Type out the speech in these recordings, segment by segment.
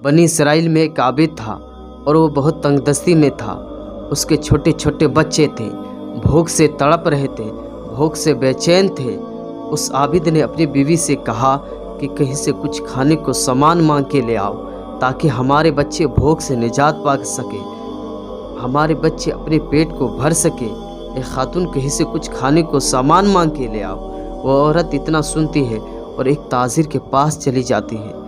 बनी इसराइल में एक आबिद था और वो बहुत तंगदस्ती में था। उसके छोटे छोटे बच्चे थे, भूख से तड़प रहे थे, भूख से बेचैन थे। उस आबिद ने अपनी बीवी से कहा कि कहीं से कुछ खाने को सामान मांग के ले आओ ताकि हमारे बच्चे भूख से निजात पा सके, हमारे बच्चे अपने पेट को भर सके। एक खातून कहीं से कुछ खाने को सामान मांग के ले आओ। वो औरत इतना सुनती है और एक ताजिर के पास चली जाती है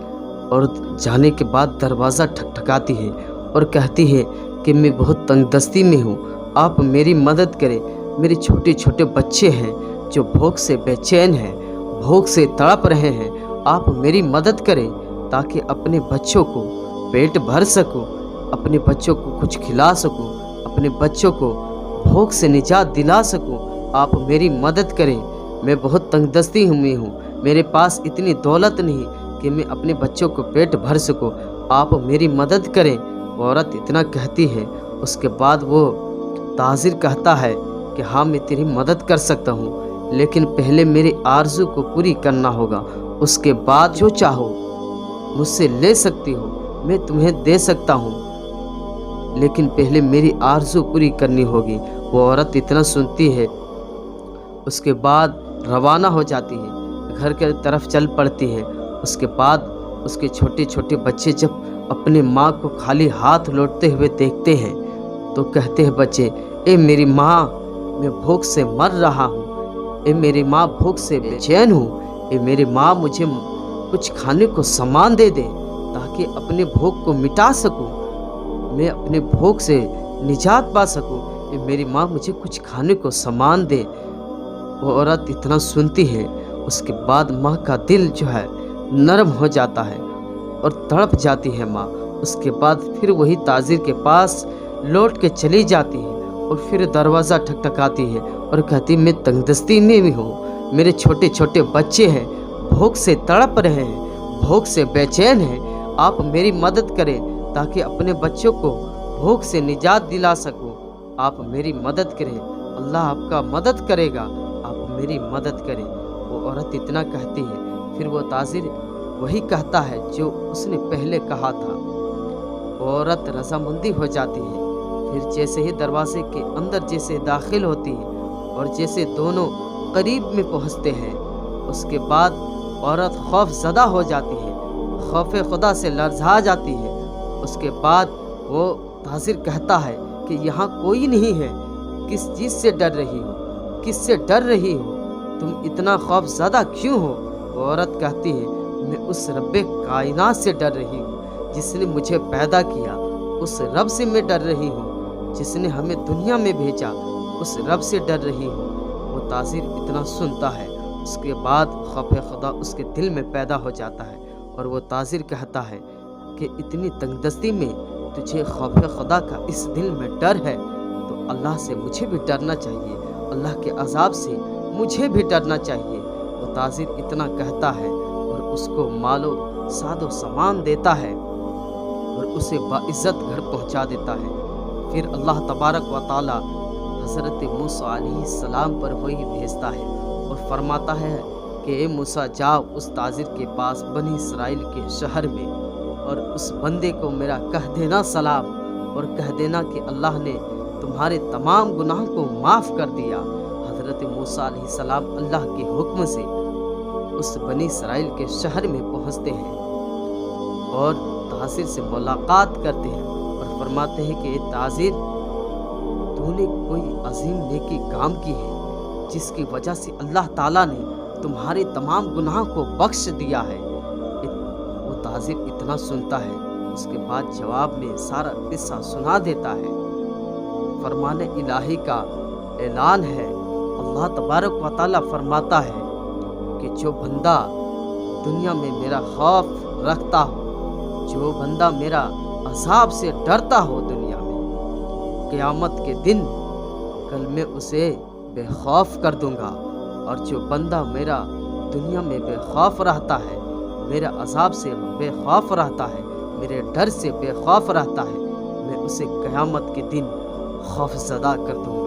और जाने के बाद दरवाज़ा ठकठकाती है और कहती है कि मैं बहुत तंगदस्ती में हूँ, आप मेरी मदद करें। मेरे छोटे छोटे बच्चे हैं जो भूख से बेचैन हैं, भूख से तड़प रहे हैं। आप मेरी मदद करें ताकि अपने बच्चों को पेट भर सकूं, अपने बच्चों को कुछ खिला सकूं, अपने बच्चों को भूख से निजात दिला सकूं। आप मेरी मदद करें। मैं बहुत तंगदस्ती में हूँ, मेरे पास इतनी दौलत नहीं कि मैं अपने बच्चों को पेट भर सकूं। आप मेरी मदद करें। वो औरत इतना कहती है। उसके बाद वो ताजिर कहता है कि हाँ, मैं तेरी मदद कर सकता हूँ, लेकिन पहले मेरी आरज़ू को पूरी करना होगा। उसके बाद जो चाहो मुझसे ले सकती हो, मैं तुम्हें दे सकता हूँ, लेकिन पहले मेरी आरज़ू पूरी करनी होगी। वो औरत इतना सुनती है, उसके बाद रवाना हो जाती है, घर के तरफ चल पड़ती है। उसके बाद उसके छोटे छोटे बच्चे जब अपने माँ को खाली हाथ लौटते हुए देखते हैं तो कहते हैं बच्चे, ए मेरी माँ, मैं भूख से मर रहा हूँ, ए मेरी माँ, भूख से बेचैन हूँ, ए मेरी माँ, मुझे कुछ खाने को सामान दे दे ताकि अपने भूख को मिटा सकूँ, मैं अपने भूख से निजात पा सकूँ। ए मेरी माँ, मुझे कुछ खाने को सामान दे। वो औरत इतना सुनती है, उसके बाद माँ का दिल जो है नरम हो जाता है और तड़प जाती है माँ। उसके बाद फिर वही ताजिर के पास लौट के चली जाती है और फिर दरवाज़ा ठकठकाती है और कहती, मैं तंगदस्ती में भी हूँ, मेरे छोटे छोटे बच्चे हैं, भूख से तड़प रहे हैं, भूख से बेचैन हैं। आप मेरी मदद करें ताकि अपने बच्चों को भूख से निजात दिला सकूं। आप मेरी मदद करें, अल्लाह आपका मदद करेगा, आप मेरी मदद करें। वो औरत इतना कहती है। फिर वो ताजिर वही कहता है जो उसने पहले कहा था। वो औरत रज़ामंदी हो जाती है। फिर जैसे ही दरवाजे के अंदर जैसे दाखिल होती है और जैसे दोनों करीब में पहुंचते हैं, उसके बाद औरत खौफ ज़दा हो जाती है, खौफ खुदा से लरज़ा जाती है। उसके बाद वो ताजिर कहता है कि यहाँ कोई नहीं है, किस चीज़ से डर रही हो, किससे डर रही हो, तुम इतना खौफ ज़दा क्यों हो? वो औरत कहती है, मैं उस रब्बे कायनात से डर रही हूँ जिसने मुझे पैदा किया, उस रब से मैं डर रही हूँ जिसने हमें दुनिया में भेजा, उस रब से डर रही हूँ। वो ताजिर इतना सुनता है, उसके बाद खौफ खुदा उसके दिल में पैदा हो जाता है और वो ताजिर कहता है कि इतनी तंगदस्ती में तुझे खौफ खुदा का इस दिल में डर है तो अल्लाह से मुझे भी डरना चाहिए, अल्लाह के अजाब से मुझे भी डरना चाहिए। वो ताजिर इतना कहता है और उसको मालो सादो सामान देता है और उसे बाइज़्ज़त घर पहुंचा देता है। फिर अल्लाह तबारक व तआला हज़रत मूसा अलैहिस्सलाम पर वही भेजता है और फरमाता है कि ए मूसा, जाओ उस ताजिर के पास बनी इसराइल के शहर में और उस बंदे को मेरा कह देना सलाम और कह देना कि अल्लाह ने तुम्हारे तमाम गुनाह को माफ़ कर दिया। हज़रत मूसा अलैहिस्सलाम अल्लाह के हुक्म से उस बनी इसराइल के शहर में पहुंचते हैं और ताजिर से मुलाकात करते हैं और फरमाते हैं कि ताजिर, तूने कोई अजीम नेकी काम की है जिसकी वजह से अल्लाह ताला ने तुम्हारे तमाम गुनाह को बख्श दिया है। वो ताजिर इतना सुनता है, उसके बाद जवाब में सारा किस्सा सुना देता है। फरमाने इलाही का ऐलान है, अल्लाह तबारक व तआला फरमाता है कि जो बंदा दुनिया में मेरा खौफ रखता हो, जो बंदा मेरा अज़ाब से डरता हो दुनिया में, क़यामत के दिन कल मैं उसे बेखौफ कर दूंगा। और जो बंदा मेरा दुनिया में बेखौफ रहता है, मेरे अज़ाब से बेखौफ रहता है, मेरे डर से बेखौफ रहता है, मैं उसे क़यामत के दिन खौफ ज़दा कर दूंगा।